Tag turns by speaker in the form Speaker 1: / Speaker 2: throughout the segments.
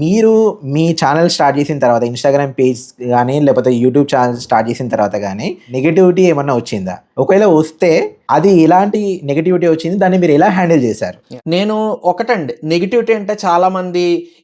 Speaker 1: మీరు మీ channel start చేసిన తర్వాత ఇన్‌స్టాగ్రామ్ పేజ్ గాని, లేకపోతే యూట్యూబ్ ఛానల్ స్టార్ట్ చేసిన తర్వాత గాని, నెగటివిటీ ఏమన్నా వచ్చిందా? ఒకవేళ వస్తే అది ఎలాంటి నెగటివిటీ వచ్చింది? దాన్ని మీరు ఎలా హ్యాండిల్ చేశారు?
Speaker 2: నేను ఒకటండి నెగటివిటీ అంటే చాలామంది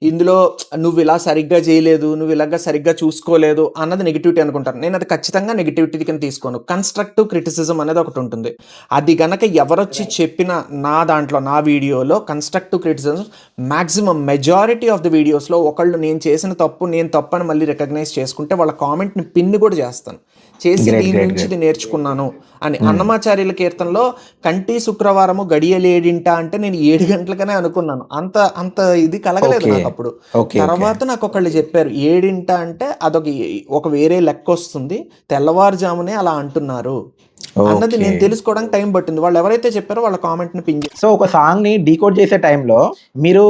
Speaker 2: ఇందులో నువ్వు ఇలా సరిగ్గా చేయలేదు, నువ్వు ఇలాగ సరిగ్గా చూసుకోలేదు అన్నది నెగటివిటీ అనుకుంటారు. నేను అది ఖచ్చితంగా నెగటివిటీ కింద తీసుకోను. కన్‌స్ట్రక్టివ్ క్రిటిసిజం అనేది ఒకటి ఉంటుంది. అది గనక ఎవరొచ్చి చెప్పినా నా దాంట్లో నా వీడియోలో constructive criticism maximum majority of the వీడియోస్‌లో ఒకళ్ళు నేను చేసిన తప్పు నేను తప్పని మళ్ళీ రికగ్నైజ్ చేసుకుంటే వాళ్ళ కామెంట్‌ని పిన్ కూడా చేస్తాను. చేసి దీని నుంచి ఇది నేర్చుకున్నాను అని. అన్నమాచార్యుల కీర్తనలో కంటి శుక్రవారము గడియలు 7 అంటే నేను 7 గంటలకనే అనుకున్నాను. అంత అంత ఇది కలగలేదు నాకు అప్పుడు. తర్వాత నాకు ఒకళ్ళు చెప్పారు 7 అంటే ఒక వేరే లెక్క వస్తుంది, తెల్లవారుజామునే అలా అంటున్నారు అన్నది నేను తెలుసుకోవడానికి టైం పట్టింది. వాళ్ళు ఎవరైతే చెప్పారో వాళ్ళ కామెంట్ని పింగ్.
Speaker 1: సో ఒక సాంగ్ని డీకోడ్ చేసే టైంలో మీరు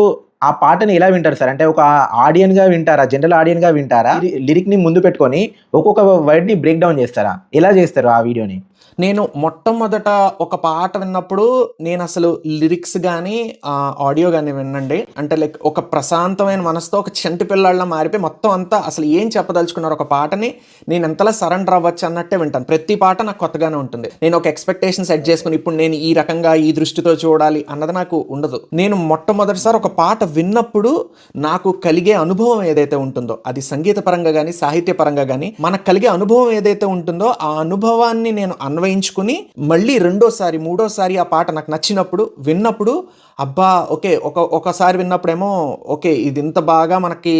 Speaker 1: ఆ పాటని ఎలా వింటారు సార్? అంటే ఒక ఆడియన్‌గా వింటారా? జనరల్ ఆడియన్‌గా వింటారా? లిరిక్‌ని ముందు పెట్టుకొని ఒక్కొక్క వర్డ్‌ని బ్రేక్ డౌన్ చేస్తారా? ఎలా చేస్తారు ఆ వీడియోని?
Speaker 2: నేను మొట్టమొదట ఒక పాట విన్నప్పుడు నేను అసలు లిరిక్స్ కానీ ఆడియో కానీ వినండి. అంటే లైక్ ఒక ప్రశాంతమైన మనసుతో ఒక చంటి పిల్లాళ్ళ మారిపోయి మొత్తం అంతా అసలు ఏం చెప్పదలుచుకున్నారు ఒక పాటని నేను ఎంతలా సరెండర్ అవ్వచ్చు అన్నట్టే వింటాను. ప్రతి పాట నాకు కొత్తగానే ఉంటుంది. నేను ఒక ఎక్స్పెక్టేషన్ సెట్ చేసుకుని ఇప్పుడు నేను ఈ రకంగా ఈ దృష్టితో చూడాలి అన్నది నాకు ఉండదు. నేను మొట్టమొదటిసారి ఒక పాట విన్నప్పుడు నాకు కలిగే అనుభవం ఏదైతే ఉంటుందో అది సంగీత పరంగా కానీ సాహిత్య పరంగా కానీ మనకు కలిగే అనుభవం ఏదైతే ఉంటుందో ఆ అనుభవాన్ని నేను అన్వయించుకుని మళ్ళీ రెండోసారి మూడోసారి ఆ పాట నాకు నచ్చినప్పుడు విన్నప్పుడు అబ్బా ఓకే ఒకసారి విన్నప్పుడేమో ఓకే ఇది ఇంత బాగా మనకి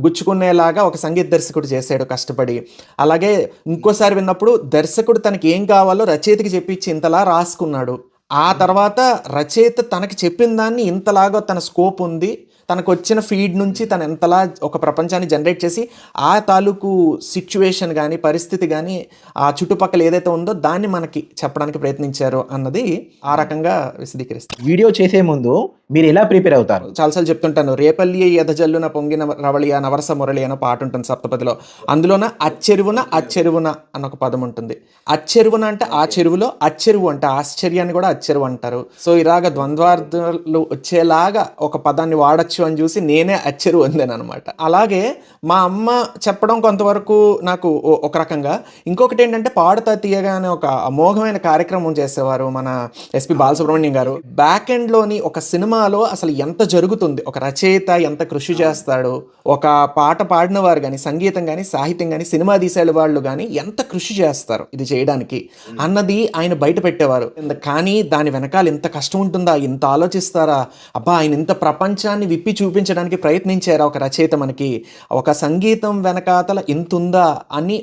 Speaker 2: గుచ్చుకునేలాగా ఒక సంగీత దర్శకుడు చేశాడు కష్టపడి. అలాగే ఇంకోసారి విన్నప్పుడు దర్శకుడు తనకి ఏం కావాలో రచయితకి చెప్పించి ఇంతలా రాసుకున్నాడు. ఆ తర్వాత రచయిత తనకి చెప్పిన దాన్ని ఇంతలాగా తన స్కోప్ ఉంది, తనకు వచ్చిన ఫీడ్ నుంచి తను ఎంతలా ఒక ప్రపంచాన్ని జనరేట్ చేసి ఆ తాలూకు సిచ్యువేషన్ కానీ పరిస్థితి కానీ ఆ చుట్టుపక్కల ఏదైతే ఉందో దాన్ని మనకి చెప్పడానికి ప్రయత్నించారు అన్నది ఆ రకంగా విశదీకరిస్తారు.
Speaker 1: వీడియో చేసే ముందు మీరు ఎలా ప్రిపేర్ అవుతారు?
Speaker 2: చాలాసార్లు చెప్తుంటాను, రేపల్లి ఎదజల్లున పొంగిన రవళియ నవరస మురళి అనే పాట ఉంటుంది సప్తపదిలో. అందులోన అచ్చెరువున అన్న ఒక పదం ఉంటుంది. అచ్చెరువున అంటే ఆ చెరువులో, అచ్చెరువు అంటే ఆశ్చర్యాన్ని కూడా అచ్చెరువు అంటారు. సో ఇలాగ ద్వంద్వార్థాలు వచ్చేలాగా ఒక పదాన్ని వాడచ్చు అని చూసి నేనే అచ్చెరువు అందాను అనమాట. అలాగే మా అమ్మ చెప్పడం కొంతవరకు నాకు ఒక రకంగా. ఇంకొకటి ఏంటంటే పాడుతా తీయగా అనే ఒక అమోఘమైన కార్యక్రమం చేసేవారు మన ఎస్పి బాలసుబ్రహ్మణ్యం గారు. బ్యాక్ ఎండ్లోని ఒక సినిమాలో అసలు ఎంత జరుగుతుంది, ఒక రచయిత ఎంత కృషి చేస్తాడు, ఒక పాట పాడిన వారు కానీ సంగీతం కానీ సాహిత్యం కానీ సినిమా తీసేళ్ళ వాళ్ళు కానీ ఎంత కృషి చేస్తారు ఇది చేయడానికి అన్నది ఆయన బయట పెట్టేవారు. కానీ దాని వెనకాల ఇంత కష్టం ఉంటుందా, ఇంత ఆలోచిస్తారా, అబ్బా ఆయన ఇంత ప్రపంచాన్ని విప్పి చూపించడానికి ప్రయత్నించారా ఒక రచయిత, మనకి ఒక సంగీతం వెనకాతల ఇంత ఉందా అని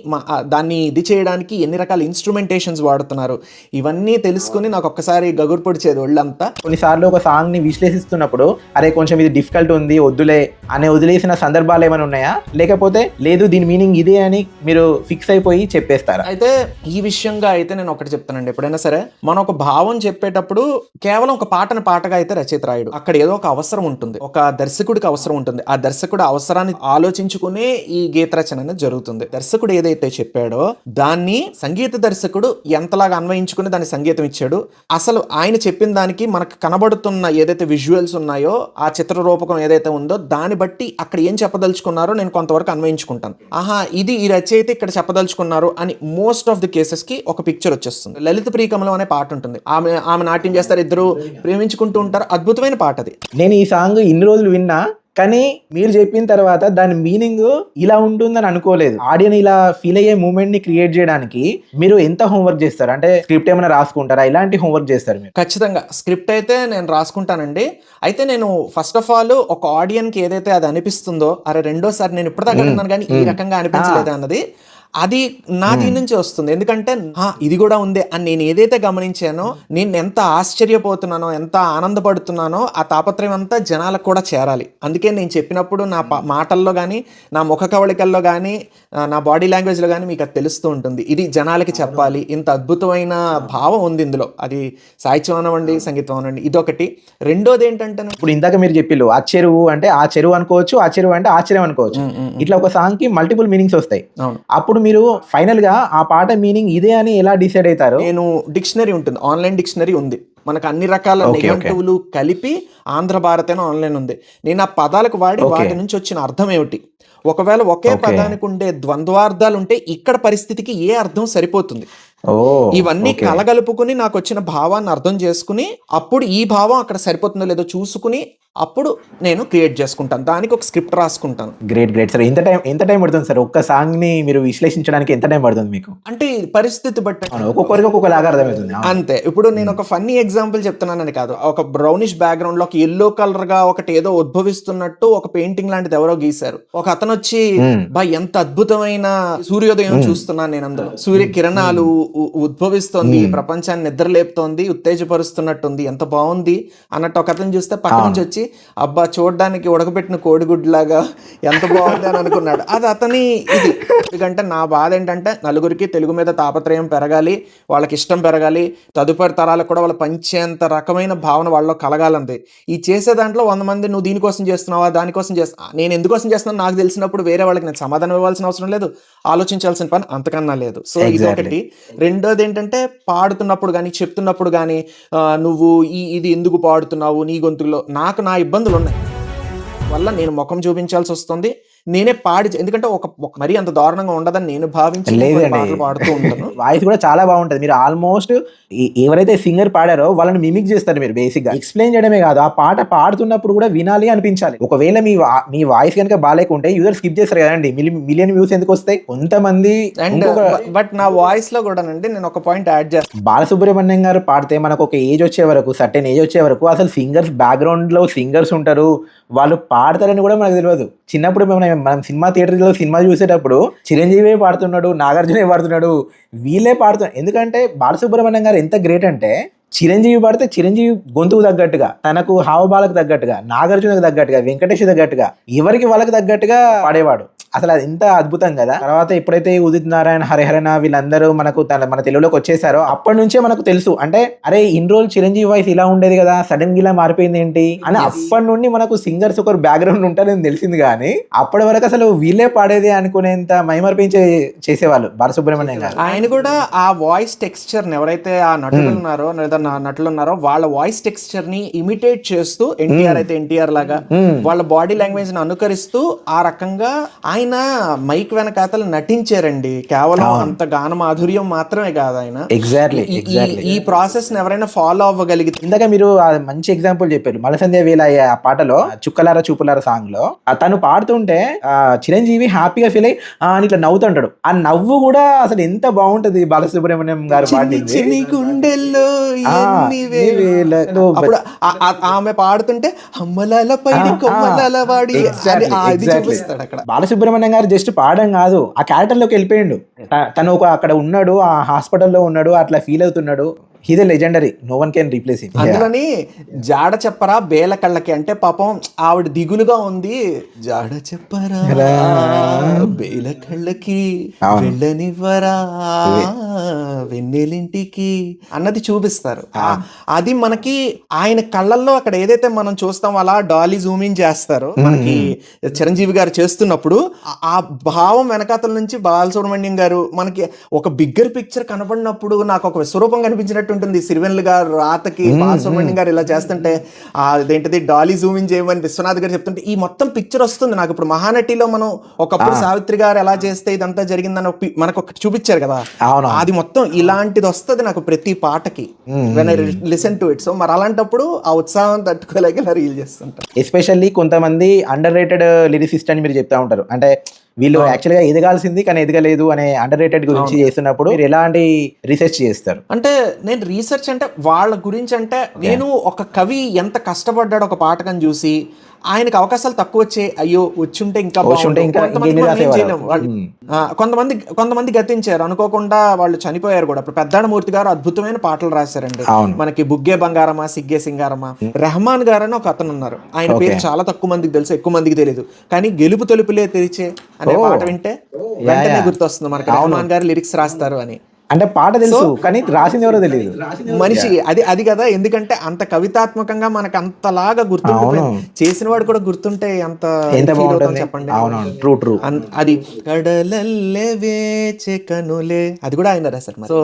Speaker 2: దాన్ని ఇది చేయడానికి ఎన్ని రకాల ఇన్స్ట్రుమెంటేషన్స్ వాడుతున్నారు ఇవన్నీ తెలుసుకుని నాకు ఒక్కసారి గగురు పొడిచేది ఒళ్ళంతా.
Speaker 1: కొన్నిసార్లు ఒక సాంగ్ ని విశ్లేషిస్తున్నప్పుడు అరే కొంచెం ఇది డిఫికల్ట్ ఉంది వద్దులే అనే వదిలేసిన సందర్భాలు ఏమైనా ఉన్నాయా? లేకపోతే లేదు దీని మీనింగ్ ఇదే అని మీరు ఫిక్స్ అయిపోయి చెప్పేస్తారా?
Speaker 2: అయితే ఈ విషయంగా అయితే నేను ఒకటి చెప్తానండి, ఎప్పుడైనా సరే మనం ఒక భావం చెప్పేటప్పుడు కేవలం ఒక పాటను పాటగా అయితే రచయిత రాయడు. అక్కడ ఏదో ఒక అవసరం ఉంటుంది, ఒక దర్శకుడికి అవసరం ఉంటుంది. ఆ దర్శకుడు అవసరాన్ని ఆలోచించుకునే ఈ గీత రచన అనేది జరుగుతుంది. దర్శకుడు ఏదైతే చెప్పాడో దాన్ని సంగీత దర్శకుడు ఎంతలాగా అన్వయించుకుని దాని సంగీతం ఇచ్చాడు. అసలు ఆయన చెప్పిన దానికి మనకు కనబడుతున్న ఏదైతే విజువల్స్ ఉన్నాయో ఆ చిత్ర రూపకం ఏదైతే ఉందో దాన్ని బట్టి అక్కడ ఏం చెప్పదలుచుకున్నారో నేను కొంతవరకు అన్వయించుకుంటాను. ఆహా ఇది ఈ రచయిత ఇక్కడ చెప్పదలుచుకున్నారు అని మోస్ట్ ఆఫ్ ది కేసెస్ కి ఒక పిక్చర్ వచ్చేస్తుంది. లలిత ప్రియకమలం అనే పాట ఉంటుంది, ఆమె నాట్యం చేస్తారు, ఇద్దరు ప్రేమించుకుంటూ ఉంటారు, అద్భుతమైన పాట అది.
Speaker 1: నేను ఈ సాంగ్ ఇన్ని రోజులు విన్నా కానీ మీరు చెప్పిన తర్వాత దాని మీనింగ్ ఇలా ఉంటుందని అనుకోలేదు. ఆడియన్ ఇలా ఫీల్ అయ్యే మూమెంట్ ని క్రియేట్ చేయడానికి మీరు ఎంత హోంవర్క్ చేస్తారు? అంటే స్క్రిప్ట్ ఏమైనా రాసుకుంటారా? ఇలాంటి హోంవర్క్ చేస్తారు మీరు?
Speaker 2: ఖచ్చితంగా స్క్రిప్ట్ అయితే నేను రాసుకుంటానండి. అయితే నేను ఫస్ట్ ఆఫ్ ఆల్ ఒక ఆడియన్ కి ఏదైతే అది అనిపిస్తుందో, అరే రెండోసారి నేను ఇప్పటిదాకా అన్నాను కానీ ఈ రకంగా అనిపించలేదు అన్నది అది నా దీని నుంచి వస్తుంది. ఎందుకంటే ఇది కూడా ఉంది అని నేను ఏదైతే గమనించానో, నేను ఎంత ఆశ్చర్యపోతున్నానో ఎంత ఆనందపడుతున్నానో ఆ తాపత్రయం అంతా జనాలకు కూడా చేరాలి. అందుకే నేను చెప్పినప్పుడు నా మాటల్లో కానీ నా ముఖ కవళికల్లో కానీ నా బాడీ లాంగ్వేజ్లో కానీ మీకు అది తెలుస్తూ ఉంటుంది. ఇది జనాలకి చెప్పాలి, ఇంత అద్భుతమైన భావం ఉంది ఇందులో. అది సాహిత్యం అనండి సంగీతం అనండి, ఇదొకటి. రెండోది ఏంటంటే
Speaker 1: ఇప్పుడు ఇందాక మీరు చెప్పిల్లు ఆ చెరువు అంటే ఆ చెరువు అనుకోవచ్చు, ఆ చెరువు అంటే ఆశ్చర్యం అనుకోవచ్చు. ఇట్లా ఒక సాంగ్ కి మల్టిపుల్ మీనింగ్స్ వస్తాయి. అప్పుడు మీరు ఫైనల్ గా ఆ పాట మీనింగ్ ఇదే అని ఎలా డిసైడ్ అవుతారు?
Speaker 2: నేను డిక్షనరీ ఉంటుంది, ఆన్లైన్ డిక్షనరీ ఉంది, మనకు అన్ని రకాల
Speaker 1: Okay, okay.
Speaker 2: నిఘంటువులు కలిపి ఆంధ్ర భారత్ అని ఆన్లైన్ ఉంది. నేను ఆ పదాలకు వాడి
Speaker 1: Okay.
Speaker 2: వాటి నుంచి వచ్చిన అర్థం ఏమిటి, ఒకవేళ ఒకే
Speaker 1: Okay.
Speaker 2: పదానికి ఉండే ద్వంద్వార్థాలు ఉంటే ఇక్కడ పరిస్థితికి ఏ అర్థం సరిపోతుంది,
Speaker 1: ఓ
Speaker 2: ఇవన్నీ
Speaker 1: ఓకే
Speaker 2: కలగలుపుకుని నాకు వచ్చిన భావాన్ని అర్థం చేసుకుని అప్పుడు ఈ భావం అక్కడ సరిపోతుందో లేదో చూసుకుని అప్పుడు నేను క్రియేట్ చేసుకుంటాను, దానికి ఒక స్క్రిప్ట్ రాసుకుంటాను.
Speaker 1: Great great sir. ఎంత టైం పడుతుంది సార్ ఒక్క సాంగ్ ని మీరు విశ్లేషించడానికి? ఎంత టైం పడుతుంది మీకు?
Speaker 2: అంటే పరిస్థితి బట్టి
Speaker 1: అవును, ఒక్కొక్కరికి ఒక్కొక్కలాగా అర్థమవుతుంది. అవును.
Speaker 2: అంతే. ఇప్పుడు నేను ఒక ఫన్నీ ఎగ్జాంపుల్ చెప్తున్నానని కాదు, ఒక బ్రౌనిష్ బ్యాక్గ్రౌండ్ లో ఒక ఎల్లో కలర్ గా ఒకటి ఏదో ఉద్భవిస్తున్నట్టు ఒక పెయింటింగ్ లాంటిది ఎవరో గీశారు. ఒక అతను వచ్చి బా ఎంత అద్భుతమైన సూర్యోదయం చూస్తున్నాను నేను, అందులో సూర్య కిరణాలు ఉద్భవిస్తోంది, ప్రపంచాన్ని నిద్రలేపుతోంది, ఉత్తేజపరుస్తున్నట్టుంది, ఎంత బాగుంది అన్నట్టు ఒక అతను చూస్తే పక్క నుంచి వచ్చి అబ్బా చూడడానికి ఉడకబెట్టిన కోడిగుడ్లాగా ఎంత బాగుంది అని అనుకున్నాడు. అది అతని ఇది. ఎందుకంటే నా బాధ ఏంటంటే నలుగురికి తెలుగు మీద తాపత్రయం పెరగాలి, వాళ్ళకి ఇష్టం పెరగాలి, తదుపరి తరాలకు కూడా వాళ్ళు పంచేంత రకమైన భావన వాళ్ళలో కలగాలంది. ఈ చేసే దాంట్లో 100 మంది నువ్వు దీనికోసం చేస్తున్నావా దానికోసం చేస్తున్నా, నేను ఎందుకోసం చేస్తున్నాను నాకు తెలిసినప్పుడు వేరే వాళ్ళకి నేను సమాధానం ఇవ్వాల్సిన అవసరం లేదు, ఆలోచించాల్సిన పని అంతకన్నా లేదు. సో ఇది ఒకటి. రెండోది ఏంటంటే పాడుతున్నప్పుడు కానీ చెప్తున్నప్పుడు కానీ నువ్వు ఇది ఎందుకు పాడుతున్నావు నీ గొంతులో, నాకు నా ఇబ్బందులు ఉన్నాయి వల్ల నేను ముఖం చూపించాల్సి వస్తుంది, నేనే పాడి, ఎందుకంటే ఒక మరీ అంత దారుణంగా ఉండదని నేను భావించి పాటలు పాడుతూ ఉంటాను.
Speaker 1: వాయిస్ కూడా చాలా బాగుంటది. మీరు ఆల్మోస్ట్ ఎవరైతే సింగర్ పాడారో వాళ్ళని మిమిక్ చేస్తారు మీరు. బేసిక్ గా ఎక్స్ప్లెయిన్ చేయడమే కాదు, ఆ పాట పాడుతున్నప్పుడు కూడా వినాలి అనిపించాలి. ఒకవేళ మీ వాయిస్ కనుక బాగాలేకుంటే యూజర్ స్కిప్ చేస్తారు కదండి, మిలియన్ వ్యూస్ ఎందుకు వస్తాయి? కొంతమంది
Speaker 2: అండ్ బట్ నా వాయిస్ లో కూడా నండి నేను ఒక పాయింట్ యాడ్ చేస్తాను.
Speaker 1: బాలసుబ్రహ్మణ్యం గారు పాడితే మనకు ఒక ఏజ్ వచ్చే వరకు, సర్టెన్ ఏజ్ వచ్చే వరకు అసలు సింగర్స్ బ్యాక్గ్రౌండ్ లో సింగర్స్ ఉంటారు, వాళ్ళు పాడతారని కూడా మనకు తెలియదు. చిన్నప్పుడు మనం సినిమా థియేటర్లో సినిమా చూసేటప్పుడు చిరంజీవి పాడుతున్నాడు, నాగార్జునే పాడుతున్నాడు, వీళ్ళే పాడుతున్నారు. ఎందుకంటే బాలసుబ్రహ్మణ్యం గారు ఎంత గ్రేట్ అంటే చిరంజీవి పాడితే చిరంజీవి గొంతుకు తగ్గట్టుగా, తనకు హావభాలకు తగ్గట్టుగా, నాగార్జునకు తగ్గట్టుగా, వెంకటేష్ తగ్గట్టుగా, ఎవరికి వాళ్ళకి తగ్గట్టుగా పాడేవాడు. అసలు అది ఎంత అద్భుతం కదా. తర్వాత ఎప్పుడైతే ఉదిత్ నారాయణ, హరిహరణ వీళ్ళందరూ మన తెలుగులోకి వచ్చేసారో అప్పటి నుంచే మనకు తెలుసు, అంటే అరే ఇన్ని రోజులు చిరంజీవి వాయిస్ ఇలా ఉండేది కదా, సడన్ గా ఇలా మారిపోయింది ఏంటి అని. అప్పటి నుండి మనకు సింగర్స్ ఒకరు బ్యాక్గ్రౌండ్ ఉంటారని తెలిసింది, కానీ అప్పటి వరకు అసలు వీళ్ళే పాడేది అనుకునేంత మైమర్పించే చేసేవాళ్ళు బాలసుబ్రహ్మణ్యం గారు.
Speaker 2: ఆయన కూడా ఆ వాయిస్ టెక్స్చర్ ఎవరైతే ఆ నటులు ఉన్నారో లేదా నటులు ఉన్నారో వాళ్ళ వాయిస్ టెక్స్చర్ ని ఇమిటేట్ చేస్తూ, ఎన్టీఆర్ అయితే ఎన్టీఆర్ లాగా వాళ్ళ బాడీ లాంగ్వేజ్ ని అనుకరిస్తూ ఆ రకంగా ఆయన మైక్ వెనకాతలు నటించారండి. కేవలం అంత గాన మాధుర్యం మాత్రమే కాదు ఆయన.
Speaker 1: ఎగ్జాక్ట్లీ
Speaker 2: ఈ ప్రాసెస్ ని ఎవరైనా ఫాలో అవ్వగలిగితే.
Speaker 1: ఇందాక మీరు మంచి ఎగ్జాంపుల్ చెప్పారు, మలసంధ్య వేళ ఆ పాటలో చుక్కలార చూపులార సాంగ్ లో తను పాడుతుంటే చిరంజీవి హ్యాపీగా ఫీల్ అయ్యి ఇట్లా నవ్వుతుంటాడు. ఆ నవ్వు కూడా అసలు ఎంత బాగుంటది బాలసుబ్రహ్మణ్యం గారు పాడింది.
Speaker 2: గుండెల్లో అప్పుడు ఆమె పాడుతుంటే అమ్మలాల పైన కొమ్మలాల వాడి చూపిస్తాడు అక్కడ.
Speaker 1: బాలసుబ్రహ్మణ్యం గారు జస్ట్ పాడడం కాదు, ఆ క్యారెక్టర్ లోకి వెళ్ళిపోయిండు. తను అక్కడ ఉన్నాడు, ఆ హాస్పిటల్లో ఉన్నాడు, అట్లా ఫీల్ అవుతున్నాడు. He's a legendary, no one can replace him.
Speaker 2: అందులోని జాడ చెప్పరా బేల కళ్ళకి అంటే పాపం ఆవిడ దిగులుగా ఉంది, జాడ చెప్పరా బేల కళ్ళకి వెళ్ళనివ్వరా వెన్నెలింటికి అన్నది చూపిస్తారు. అది మనకి ఆయన కళ్ళల్లో అక్కడ ఏదైతే మనం చూస్తాం అలా డాలీ జూమింగ్ చేస్తారు మనకి చిరంజీవి గారు చేస్తున్నప్పుడు, ఆ భావం వెనకాతల నుంచి బాలసుబ్రహ్మణ్యం గారు మనకి ఒక బిగ్గర్ పిక్చర్ కనబడినప్పుడు నాకు ఒక విశ్వరూపం కనిపించినట్టు ఉంటుంది. సిరివెన్లు గారు రాతకి బాలసుబ్రహ్మణ్యం గారు ఇలా చేస్తుంటే అదేంటిది డాలీ జూమింగ్ చేయమని విశ్వనాథ్ గారు చెప్తుంటే ఈ మొత్తం పిక్చర్ వస్తుంది నాకు. ఇప్పుడు మహానటిలో మనం ఒకప్పుడు సావిత్రి గారు ఎలా చేస్తే ఇదంతా జరిగిందని మనకు ఒకటి చూపించారు కదా, అది మొత్తం ఇలాంటిది వస్తుంది నాకు ప్రతి పాటకి when I listen to it. So మరి అలాంటప్పుడు ఆ ఉత్సాహం తట్టుకోలేక ఇలా రీల్ చేస్తుంటారు.
Speaker 1: ఎస్పెషల్లీ కొంతమంది అండర్ రేటెడ్ లిరిసిస్ట్ అని మీరు చెప్తా ఉంటారు, అంటే వీళ్ళు యాక్చువల్గా ఎదగాల్సింది కానీ ఎదగలేదు అనే అండర్ రేటెడ్ గురించి చేస్తున్నప్పుడు మీరు ఎలాంటి రీసెర్చ్ చేస్తారు?
Speaker 2: అంటే నేను రీసెర్చ్ అంటే వాళ్ళ గురించి అంటే నేను ఒక కవి ఎంత కష్టపడ్డాడు ఒక పాటకని చూసి ఆయనకు అవకాశాలు తక్కువ వచ్చాయి, అయ్యో వచ్చుంటే ఇంకా కొంతమంది గతించారు, అనుకోకుండా వాళ్ళు చనిపోయారు కూడా. ఇప్పుడు పెద్దాడమూర్తి గారు అద్భుతమైన పాటలు రాశారండి మనకి, బుగ్గే బంగారమా సిగ్గే సింగారమా. రెహమాన్ గారు అని ఒక అతను ఉన్నారు, ఆయన పేరు చాలా తక్కువ మందికి తెలుసు, ఎక్కువ మందికి తెలియదు, కానీ గెలుపు తలుపులే తెరిచే అనే పాట వింటే వెంటనే గుర్తొస్తుంది మనకి రెహమాన్ గారు లిరిక్స్ రాస్తారు అని.
Speaker 1: అంటే పాట తెలుసు కానీ రాసింది ఎవరో తెలియదు.
Speaker 2: మనిషి అది కదా, ఎందుకంటే అంత కవితాత్మకంగా మనకు అంతలాగా గుర్తుండిపోయింది. చేసిన వాడు కూడా గుర్తుంటే ఎంత feel అవుతాం చెప్పండి.
Speaker 1: అవునవును, ట్రూ ట్రూ.
Speaker 2: అది కడలల్లే వేచే కనులే, అది కూడా ఆయన రాశారు. సో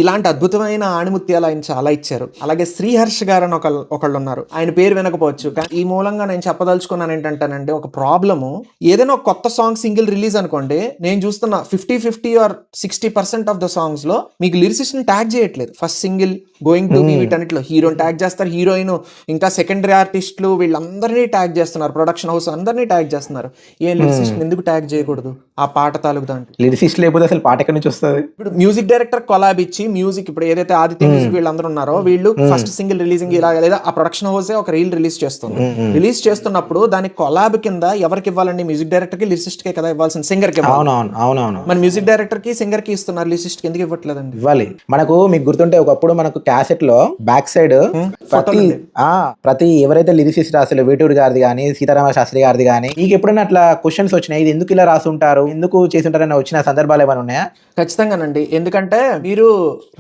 Speaker 2: ఇలాంటి అద్భుతమైన ఆణిముత్యాలు ఆయన చాలా ఇచ్చారు. అలాగే శ్రీహర్ష్ గారు అని ఒకళ్ళు ఉన్నారు, ఆయన పేరు వినకపోవచ్చు కానీ ఈ మూలంగా నేను చెప్పదలుచుకున్నాను ఏంటంటేనండి, ఒక ప్రాబ్లము ఏదైనా ఒక కొత్త సాంగ్ సింగిల్ రిలీజ్ అనుకోండి, నేను చూస్తున్న 50-50 ఆర్ 60% ఆఫ్ ద సాంగ్స్ లో మీకు లిరిసిస్ట్ ని ట్యాగ్ చేయట్లేదు. First single going to be వీటన్నిటిలో హీరోని ట్యాగ్ చేస్తారు, హీరోయిన్ ఇంకా సెకండరీ ఆర్టిస్టులు వీళ్ళందరినీ ట్యాగ్ చేస్తున్నారు, ప్రొడక్షన్ హౌస్ అందరినీ ట్యాగ్ చేస్తున్నారు. ఏ లిరిసిస్ట్ ఎందుకు ట్యాగ్ చేయకూడదు ఆ పాట తాలూకు దాంట్లో?
Speaker 1: లిరిసిస్ట్ లేకపోతే అసలు పాట ఎక్కడి నుంచి వస్తుంది?
Speaker 2: ఇప్పుడు మ్యూజిక్ డైరెక్టర్ కొలాబ్ ఇచ్చి మ్యూజిక్, ఇప్పుడు ఏదైతే ఆదిత్య మ్యూజిక్ వీళ్ళందరూ ఉన్నారో వీళ్ళు ఫస్ట్ సింగిల్ రిలీజింగ్ ఇలా లేదా ఆ ప్రొడక్షన్ హౌసే ఒక రీల్ రిలీజ్ చేస్తుంది. రిలీజ్ చేస్తున్నప్పుడు దానికి కొలాబ్ కింద ఎవరికి ఇవ్వాలండి? మ్యూజిక్ డైరెక్టర్ కి, లిరిసిస్ట్ కే కదా ఇవ్వాల్సిన, సింగర్ కి.
Speaker 1: అవునవును.
Speaker 2: మరి మ్యూజిక్ డైరెక్టర్ కి సింగర్ కి ఇస్తున్నారు, లిరిసిస్ట్ కి ఎందుకు ఇవ్వట్లేదండి?
Speaker 1: ఇవ్వాలి. మనకు మీకు గుర్తుంటే ఒకప్పుడు మనకు క్యాసెట్ లో బ్యాక్ సైడ్ ప్రతి ఎవరైతే లిరిసిస్ట్ రాశారో వేటూరు గారిది కానీ సీతారామ శాస్త్రి గారిది కానీ, మీకు ఎప్పుడైనా అట్లా క్వశ్చన్స్ వచ్చినాయి, ఇది ఎందుకు ఇలా రాసుంటారు, ఎందుకు చేసుంటారని వచ్చిన సందర్భాలు ఏమైనా ఉన్నాయా?
Speaker 2: ఖచ్చితంగానండి, ఎందుకంటే మీరు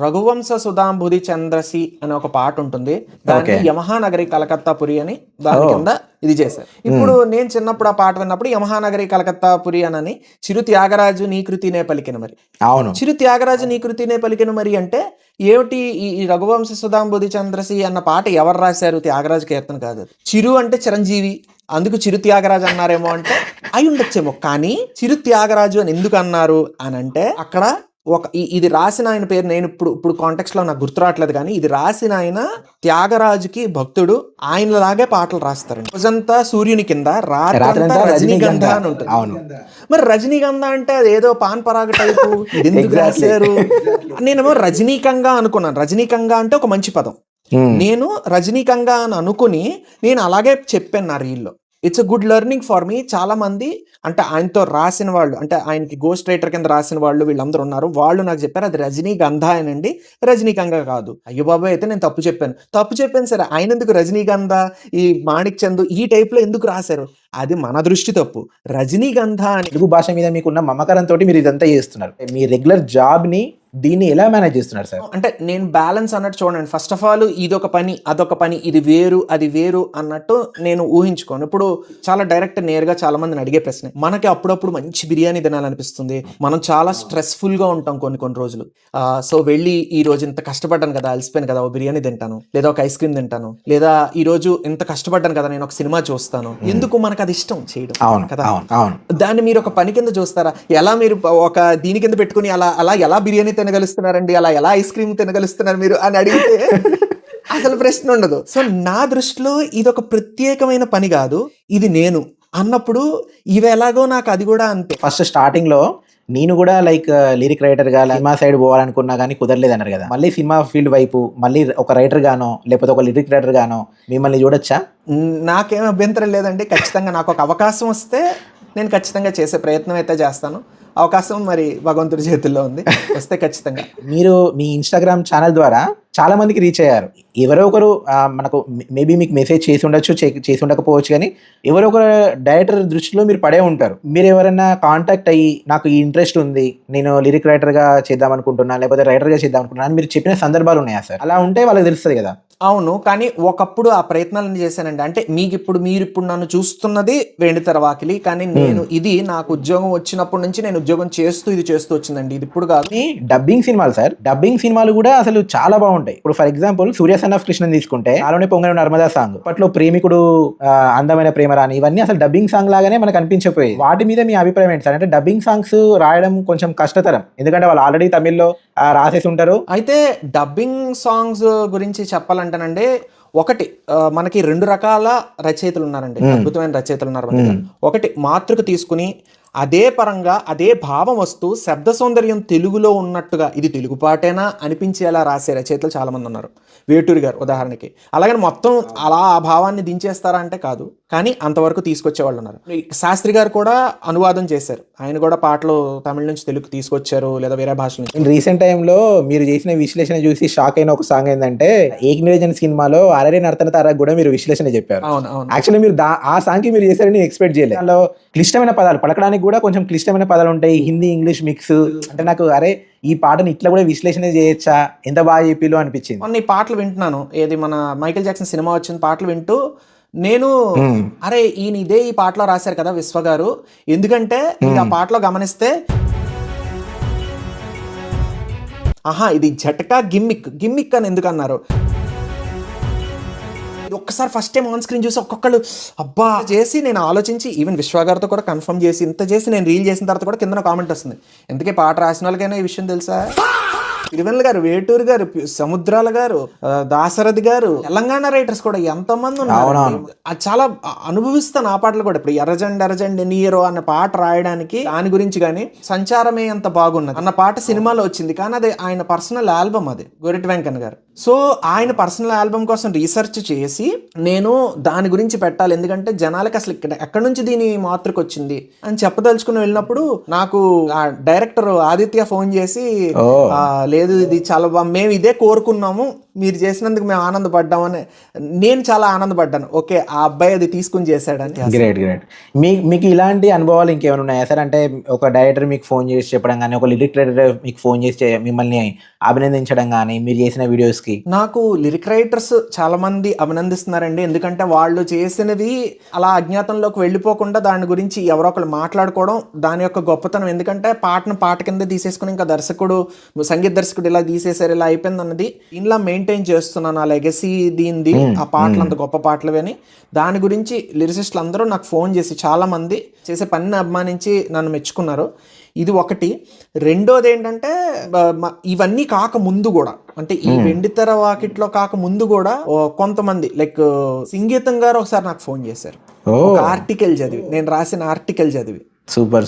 Speaker 2: రఘువంశ సుధాంబుధి చంద్రసి అనే ఒక పాట ఉంటుంది, దాన్ని యమహానగరి కలకత్తాపురి అని దాని కింద ఇది చేశారు. ఇప్పుడు నేను చిన్నప్పుడు ఆ పాట విన్నప్పుడు యమహానగరి కలకత్తాపురి అని చిరు త్యాగరాజు నీ కృతినే పలికిన మరి.
Speaker 1: అవును,
Speaker 2: చిరు త్యాగరాజు నీ కృతినే పలికిన మరి అంటే ఏమిటి? ఈ రఘువంశ సుధాంబుధి చంద్రసి అన్న పాట ఎవరు రాశారు? త్యాగరాజు కీర్తన కాదు. చిరు అంటే చిరంజీవి, అందుకు చిరు త్యాగరాజు అన్నారేమో అంటే అయి ఉండొచ్చేమో, కానీ చిరు త్యాగరాజు అని ఎందుకు అన్నారు అని అంటే అక్కడ ఇది రాసిన ఆయన పేరు నేను ఇప్పుడు కాంటెక్స్ట్ లో నాకు గుర్తు రావట్లేదు, కానీ ఇది రాసిన ఆయన త్యాగరాజుకి భక్తుడు, ఆయనలాగే పాటలు రాస్తారండి. రోజంతా సూర్యుని కింద, రాత్రంతా రజనీగంధ అని ఉంటుంది. మరి రజనీగంధ అంటే అదేదో పాన్ పరాగ టైపు, ఎందుకు రాశారు? నేనేమో రజనీకంగా అనుకున్నాను. రజనీకంగా అంటే ఒక మంచి పదం, నేను రజనీకంగా అని అనుకుని నేను అలాగే చెప్పాను నా రీల్లో. It's a good learning for me. చాలా మంది అంటే ఆయనతో రాసిన వాళ్ళు, అంటే ఆయనకి గోస్ట్ రైటర్ కింద రాసిన వాళ్ళు వీళ్ళందరూ ఉన్నారు, వాళ్ళు నాకు చెప్పారు అది రజనీగంధ అనండి, రజనీకంగా కాదు. అయ్యో బాబాయ్, అయితే నేను తప్పు చెప్పాను సరే, ఆయన ఎందుకు రజనీగంధ, ఈ మాణిక్ చందు ఈ టైప్ లో ఎందుకు రాశారు? అది మన దృష్టి తప్పు. రజనీగంధ అని
Speaker 1: తెలుగు భాష మీద మీకున్న మమకారంతో మీరు ఇదంతా చేస్తున్నారు. మీ రెగ్యులర్ జాబ్ ని దీన్ని ఎలా మేనేజ్ చేస్తున్నారు సార్?
Speaker 2: అంటే నేను బ్యాలెన్స్ అన్నట్టు చూడండి, ఫస్ట్ ఆఫ్ ఆల్ ఇదొక పని అదొక పని, ఇది వేరు అది వేరు అన్నట్టు నేను ఊహించుకోను. ఇప్పుడు చాలా డైరెక్ట్ నేరుగా చాలా మందిని అడిగే ప్రశ్న, మనకి అప్పుడప్పుడు మంచి బిర్యానీ తినాలనిపిస్తుంది, మనం చాలా స్ట్రెస్ఫుల్ గా ఉంటాం కొన్ని రోజులు, సో వెళ్ళి ఈ రోజు ఇంత కష్టపడ్డాను కదా, అలసిపోయాను కదా, ఓ బిర్యానీ తింటాను, లేదా ఒక ఐస్ క్రీమ్ తింటాను, లేదా ఈ రోజు ఇంత కష్టపడ్డాను కదా నేను ఒక సినిమా చూస్తాను. ఎందుకు? మనకు అది ఇష్టం చేయడం కదా. దాన్ని మీరు ఒక పని కింద చూస్తారా? ఎలా మీరు ఒక దీని కింద పెట్టుకుని అలా ఎలా బిర్యానీ తినగలుస్తున్నారండి, అలా ఎలా ఐస్ క్రీమ్ తినగలుస్తున్నారు మీరు అని అడిగితే అసలు ప్రశ్న ఉండదు. సో నా దృష్టిలో ఇది ఒక ప్రత్యేకమైన పని కాదు, ఇది నేను అన్నప్పుడు ఇవి ఎలాగో నాకు అది కూడా అంతే.
Speaker 1: ఫస్ట్ స్టార్టింగ్ లో నేను కూడా లైక్ లిరిక్ రైటర్ గా సినిమా సైడ్ పోవాలనుకున్నా కానీ కుదరలేదు అన్నారు కదా, మళ్ళీ సినిమా ఫీల్డ్ వైపు మళ్ళీ ఒక రైటర్ గానో లేకపోతే ఒక లిరిక్ రైటర్ గానో మిమ్మల్ని చూడొచ్చా?
Speaker 2: నాకేం అభ్యంతరం లేదండి. ఖచ్చితంగా నాకు ఒక అవకాశం వస్తే నేను ఖచ్చితంగా చేసే ప్రయత్నం అయితే చేస్తాను. అవకాశం మరి భగవంతుడి చేతుల్లో ఉంది, వస్తే ఖచ్చితంగా.
Speaker 1: మీరు మీ ఇన్స్టాగ్రామ్ ఛానల్ ద్వారా చాలా మందికి రీచ్ అయ్యారు. ఎవరో ఒకరు మనకు మేబీ మీకు మెసేజ్ చేసి ఉండొచ్చు, చేసి ఉండకపోవచ్చు, కానీ ఎవరో ఒకరు డైరెక్టర్ దృష్టిలో మీరు పడే ఉంటారు. మీరు ఎవరైనా కాంటాక్ట్ అయ్యి నాకు ఈ ఇంట్రెస్ట్ ఉంది, నేను లిరిక్ రైటర్గా చేద్దాం అనుకుంటున్నా లేకపోతే రైటర్గా చేద్దాం అనుకుంటున్నా అని మీరు చెప్పిన సందర్భాలు ఉన్నాయా సార్? అలా ఉంటే వాళ్ళకి తెలుస్తుంది కదా.
Speaker 2: అవును, కానీ ఒకప్పుడు ఆ ప్రయత్నాలను చేశానండి. అంటే మీరు ఇప్పుడు నన్ను చూస్తున్నది వెండితెర వాకిలి, కానీ నేను ఇది నాకు ఉద్యోగం వచ్చినప్పటి నుంచి నేను ఉద్యోగం చేస్తూ వచ్చిందండి, ఇది ఇప్పుడు కాదు.
Speaker 1: డబ్బింగ్ సినిమాలు సార్, డబ్బింగ్ సినిమాలు కూడా అసలు చాలా బాగుంటాయి. ఇప్పుడు for example Surya son of Krishna తీసుకుంటే నాలోనే పొంగన నర్మదా సాంగ్, అప్పట్లో ప్రేమికుడు, అందమైన ప్రేమరాని, ఇవన్నీ అసలు డబ్బింగ్ సాంగ్ లాగానే మనకు అనిపించకపోయి. వాటి మీద మీ అభిప్రాయం ఏంటి సార్? అంటే డబ్బింగ్ సాంగ్స్ రాయడం కొంచెం కష్టతరం, ఎందుకంటే వాళ్ళు ఆల్రెడీ తమిళ్లో రాసేసి ఉంటారు.
Speaker 2: అయితే డబ్బింగ్ సాంగ్స్ గురించి చెప్పాలంటేనండి, ఒకటి మనకి 2 రకాల రచయితలు ఉన్నారండి, అద్భుతమైన రచయితలు ఉన్నారు. ఒకటి మాతృక తీసుకుని అదే పరంగా అదే భావం వస్తూ శబ్ద సౌందర్యం తెలుగులో ఉన్నట్టుగా ఇది తెలుగు పాటేనా అనిపించేలా రాసే రచయితలు చాలా మంది ఉన్నారు. వేటూరి గారు ఉదాహరణకి. అలాగని మొత్తం అలా ఆ భావాన్ని దించేస్తారా అంటే కాదు, కానీ అంతవరకు తీసుకొచ్చే వాళ్ళు ఉన్నారు. శాస్త్రి గారు కూడా అనువాదం చేశారు, ఆయన కూడా పాటలు తమిళ నుంచి తెలుగు తీసుకొచ్చారు, లేదా వేరే భాష నుంచి.
Speaker 1: రీసెంట్ టైంలో మీరు చేసిన విశ్లేషణ చూసి షాక్ అయిన ఒక సాంగ్ ఏంటంటే ఏక్ నివేదన సినిమాలో అరరే నర్తన తారకు కూడా మీరు విశ్లేషణ చెప్పారు.
Speaker 2: అవును,
Speaker 1: యాక్చువల్లీ మీరు ఆ సాంగ్ కి మీరు చేశారని ఎక్స్పెక్ట్ చేయలేదు. దానిలో క్లిష్టమైన పదాలు పలకడానికి వినడానికి కూడా కొంచెం క్లిష్టమైన పదాలు ఉంటాయి, హిందీ ఇంగ్లీష్ మిక్స్. అంటే నాకు అరే ఈ పాటని ఇట్లా కూడా విశ్లేషణ చేయొచ్చా, ఎంత బాగా చెప్పిలో అనిపించింది.
Speaker 2: మొన్న ఈ పాటలు వింటున్నాను, ఏది మన మైకేల్ జాక్సన్ సినిమా వచ్చిన పాటలు వింటూ నేను అరే ఈయన ఇదే ఈ పాటలో రాశారు కదా విశ్వ గారు, ఎందుకంటే మీరు ఆ పాటలో గమనిస్తే ఆహా ఇది జటకా గిమ్మిక్ అని ఎందుకు అన్నారు, ఒక్కసారి ఫస్ట్ టైం ఆన్ స్క్రీన్ చూసి ఒక్కొక్కళ్ళు అబ్బా చేసి నేను ఆలోచించి ఈవెన్ విశ్వ గారితో కూడా కన్ఫర్మ్ చేసి ఇంత చేసి నేను రీల్ చేసిన తర్వాత కూడా కింద కామెంట్ వస్తుంది, ఎందుకే పాట రాసిన వాళ్ళకైనా ఈ విషయం తెలుసా, తిరువెన్నెల గారు, వేటూరు గారు, సముద్రాల గారు, దాశరథి గారు, తెలంగాణ రైటర్స్ కూడా ఎంతమంది ఉన్నారు. అది చాలా అనుభవిస్తాను ఆ పాటలు కూడా. ఇప్పుడు ఎర్రజండి నీరో అన్న పాట రాయడానికి దాని గురించి కానీ సంచారమే అంత బాగున్నది అన్న పాట సినిమాలో వచ్చింది, కానీ అది ఆయన పర్సనల్ ఆల్బమ్, అది గోరెటి వెంకన్న గారు. సో ఆయన పర్సనల్ ఆల్బమ్ కోసం రీసెర్చ్ చేసి నేను దాని గురించి పెట్టాలి, ఎందుకంటే జనాలకి అసలు ఇక్కడ ఎక్కడి నుంచి దీని మాతృక వచ్చింది అని చెప్పదలుచుకుని వెళ్ళినప్పుడు నాకు ఆ డైరెక్టర్ ఆదిత్య ఫోన్ చేసి లేదు ఇది చాలా మేము ఇదే కోరుకున్నాము, మీరు చేసినందుకు మేము ఆనందపడ్డామని. నేను చాలా ఆనందపడ్డాను, ఓకే ఆ అబ్బాయి అది తీసుకుని చేశాడని.
Speaker 1: గ్రేట్. మీకు ఇలాంటి అనుభవాలు ఇంకేమైనా ఉన్నాయా సార్? అంటే ఒక డైరెక్టర్ మీకు ఫోన్ చేసి చెప్పడం కానీ, ఒక లిరిక్ రైటర్ మీకు ఫోన్ చేసి మిమ్మల్ని అభినందించడం కానీ మీరు చేసిన వీడియోస్కి?
Speaker 2: నాకు లిరిక్ రైటర్స్ చాలా మంది అభినందిస్తున్నారండి, ఎందుకంటే వాళ్ళు చేసినవి అలా అజ్ఞాతంలోకి వెళ్ళిపోకుండా దాని గురించి ఎవరో ఒకరు మాట్లాడుకోవడం దాని యొక్క గొప్పతనం. ఎందుకంటే పాటను పాట కింద తీసేసుకుని ఇంకా దర్శకుడు సంగీత దర్శకుడు ఇలా తీసేసారు ఇలా అయిపోయింది అన్నది ఇలా మెయింటైన్ చేస్తున్నాను ఆ లెగసీ దీనిది, ఆ పాటలు అంత గొప్ప పాటలు అని. దాని గురించి లిరిసిస్టులు అందరూ నాకు ఫోన్ చేసి చాలా మంది చేసే పనిని అభిమానించి నన్ను మెచ్చుకున్నారు. ఇది ఒకటి. రెండోది ఏంటంటే ఇవన్నీ కాక ముందు కూడా, అంటే ఈ వెండితెర వాకిట్లో కాక ముందు కూడా కొంతమంది లైక్ సంగీతం గారు ఒకసారి నాకు ఫోన్ చేశారు, ఒక ఆర్టికల్ చదివి, నేను రాసిన ఆర్టికల్ చదివి.
Speaker 1: సూపర్.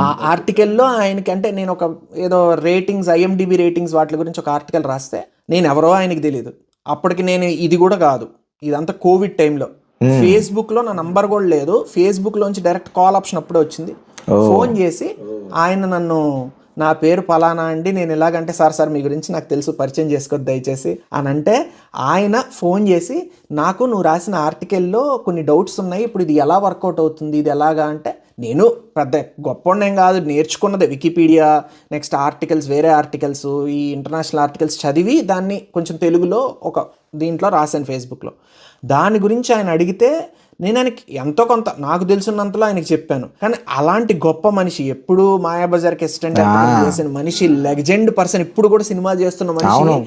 Speaker 2: ఆ ఆర్టికల్లో ఆయనకి, అంటే నేను ఒక ఏదో రేటింగ్స్ IMDb రేటింగ్స్ వాటి గురించి ఒక ఆర్టికల్ రాస్తే నేను ఎవరో ఆయనకి తెలియదు. అప్పటికి నేను ఇది కూడా కాదు, ఇదంతా కోవిడ్ టైంలో ఫేస్బుక్ లో నా నంబర్ కూడా లేదు, ఫేస్బుక్ లోంచి డైరెక్ట్ కాల్ ఆప్షన్ అప్పుడే వచ్చింది. ఫోన్ చేసి ఆయన నన్ను నా పేరు పలానా అండి, నేను ఎలాగంటే సార్ మీ గురించి నాకు తెలుసు, పరిచయం చేసుకోవద్దు దయచేసి అని అంటే, ఆయన ఫోన్ చేసి నాకు నువ్వు రాసిన ఆర్టికల్లో కొన్ని డౌట్స్ ఉన్నాయి, ఇప్పుడు ఇది ఎలా వర్కౌట్ అవుతుంది, ఇది ఎలాగా అంటే, నేను పెద్ద గొప్పనేం కాదు, నేర్చుకున్నదే వికీపీడియా, నెక్స్ట్ ఆర్టికల్స్, వేరే ఆర్టికల్స్, ఈ ఇంటర్నేషనల్ ఆర్టికల్స్ చదివి దాన్ని కొంచెం తెలుగులో ఒక దీంట్లో రాశాను ఫేస్బుక్లో. దాని గురించి ఆయన అడిగితే నేను ఆయనకి ఎంతో కొంత నాకు తెలుసున్నంతలో ఆయనకి చెప్పాను. కానీ అలాంటి గొప్ప మనిషి, ఎప్పుడు మాయాబజార్కి అసిస్టెంట్ చేసిన మనిషి, లెజెండ్ పర్సన్, ఇప్పుడు కూడా సినిమా చేస్తున్న మనిషి,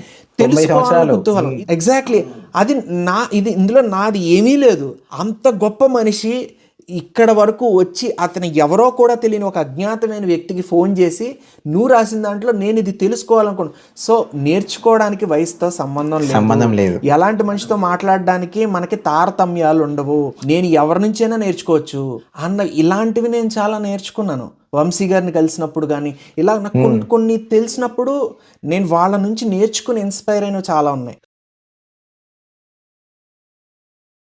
Speaker 2: తెలుసుకోవాలని కుతూహలం. ఎగ్జాక్ట్లీ అది ఇందులో నాది ఏమీ లేదు. అంత గొప్ప మనిషి ఇక్కడ వరకు వచ్చి అతను ఎవరో కూడా తెలియని ఒక అజ్ఞాతమైన వ్యక్తికి ఫోన్ చేసి నువ్వు రాసిన దాంట్లో నేను ఇది తెలుసుకోవాలనుకున్నాను. సో నేర్చుకోవడానికి వయసుతో సంబంధం లేదు. ఎలాంటి మనిషితో మాట్లాడడానికి మనకి తారతమ్యాలు ఉండవు. నేను ఎవరి నుంచైనా నేర్చుకోవచ్చు అన్న ఇలాంటివి నేను చాలా నేర్చుకున్నాను. వంశీ గారిని కలిసినప్పుడు కానీ ఇలా నాకు కొన్ని తెలిసినప్పుడు నేను వాళ్ళ నుంచి నేర్చుకుని ఇన్స్పైర్ అయినవి చాలా ఉన్నాయి.